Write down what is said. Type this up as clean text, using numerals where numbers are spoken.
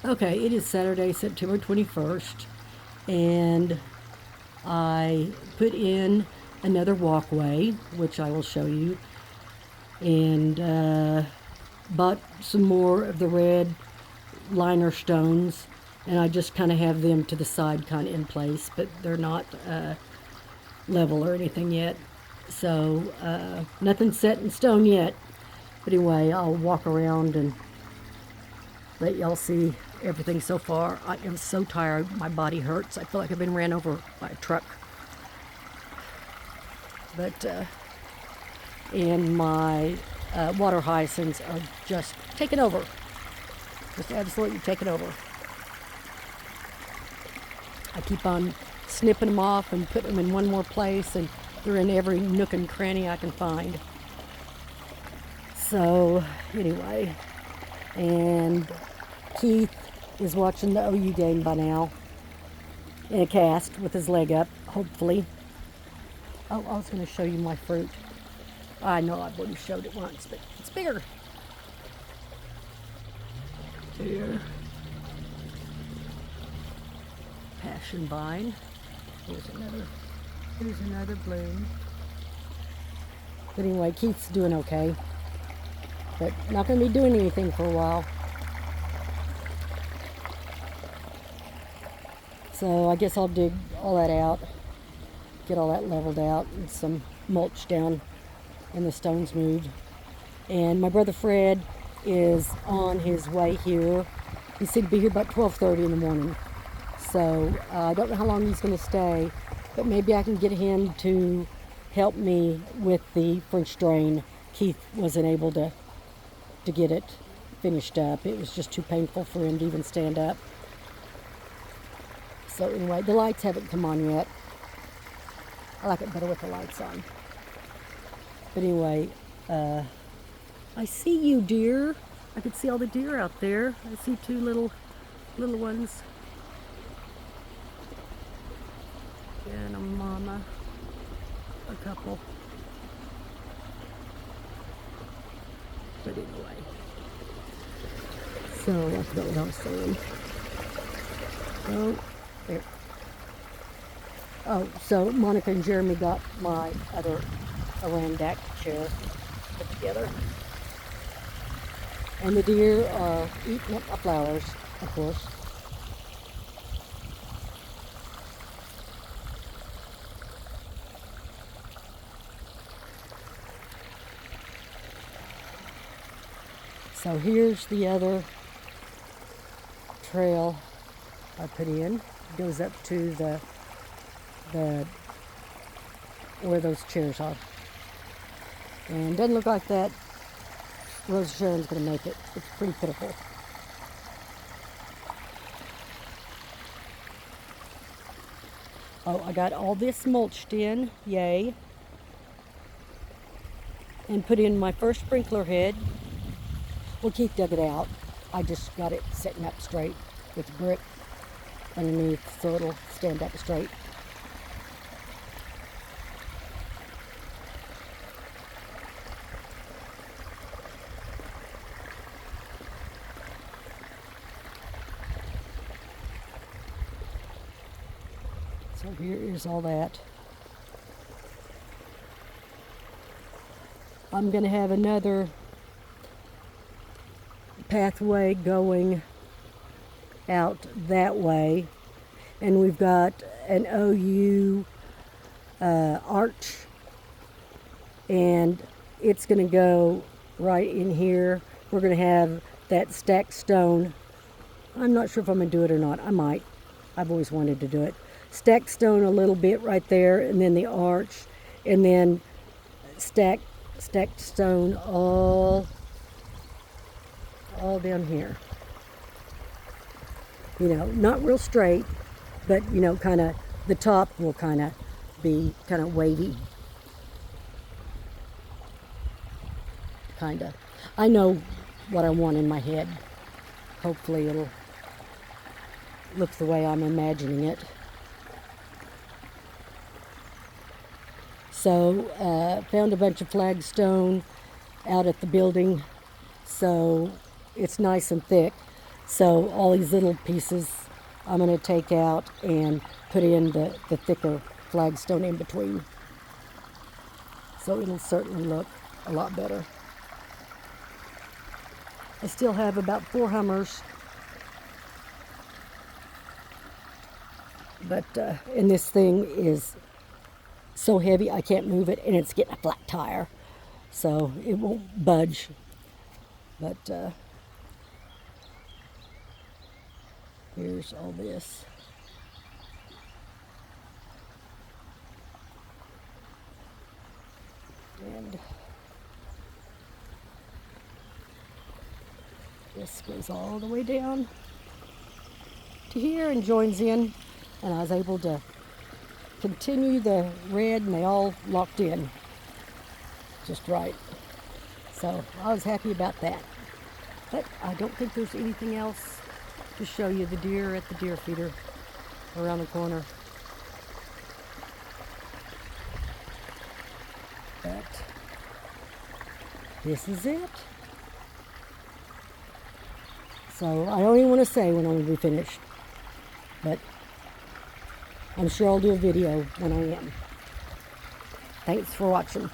Okay, it is Saturday, September 21st, and I put in another walkway, which I will show you, and bought some more of the red liner stones, and I just kind of have them to the side, kind of in place, but they're not level or anything yet. So nothing's set in stone yet. But anyway, I'll walk around and let y'all see everything so far. I am so tired. My body hurts. I feel like I've been ran over by a truck. But, and my water hyacinths are just taking over. Just absolutely taking over. I keep on snipping them off and putting them in one more place, and they're in every nook and cranny I can find. So, anyway, and Keith is watching the OU game by now in a cast with his leg up, hopefully. Oh, I was going to show you my fruit. I know I've already showed it once, but it's bigger. Here. Passion vine. Here's another bloom. But anyway, Keith's doing okay. But not going to be doing anything for a while. So I guess I'll dig all that out, get all that leveled out, and some mulch down and the stones moved. And my brother Fred is on his way here. He said he'd be here about 12:30 in the morning. So I don't know how long he's going to stay, but maybe I can get him to help me with the French drain. Keith wasn't able to get it finished up. It was just too painful for him to even stand up. So anyway, the lights haven't come on yet. I like it better with the lights on. But anyway, I see you, deer. I can see all the deer out there. I see two little ones. And a mama. A couple. But anyway. So I forgot what I was saying. Oh, there. Oh, so Monica and Jeremy got my other Arandac chair put together. And the deer are eating up my flowers, of course. So here's the other trail I put in. It goes up to the where those chairs are. And doesn't look like that Rose Sharon's going to make it. It's pretty pitiful. Oh, I got all this mulched in, yay. And put in my first sprinkler head. Well, Keith dug it out. I just got it sitting up straight with brick underneath so it'll stand up straight. So here is all that. I'm going to have another pathway going out that way, and we've got an OU arch, and it's going to go right in here. We're going to have that stacked stone. I'm not sure if I'm going to do it or not. I might. I've always wanted to do it. Stacked stone a little bit right there, and then the arch, and then stacked stone all down here. You know, not real straight, but you know, kind of the top will kind of be kind of wavy. Kind of. I know what I want in my head. Hopefully it'll look the way I'm imagining it. So found a bunch of flagstone out at the building, so it's nice and thick. So all these little pieces I'm going to take out and put in the thicker flagstone in between. So it'll certainly look a lot better. I still have about 4 Hummers. But, and this thing is so heavy I can't move it, and it's getting a flat tire. So it won't budge. But here's all this. And this goes all the way down to here and joins in. And I was able to continue the red, and they all locked in just right. So I was happy about that. But I don't think there's anything else to show you. The deer at the deer feeder around the corner. But this is it. So I don't even want to say when I'm going to be finished. But I'm sure I'll do a video when I am. Thanks for watching.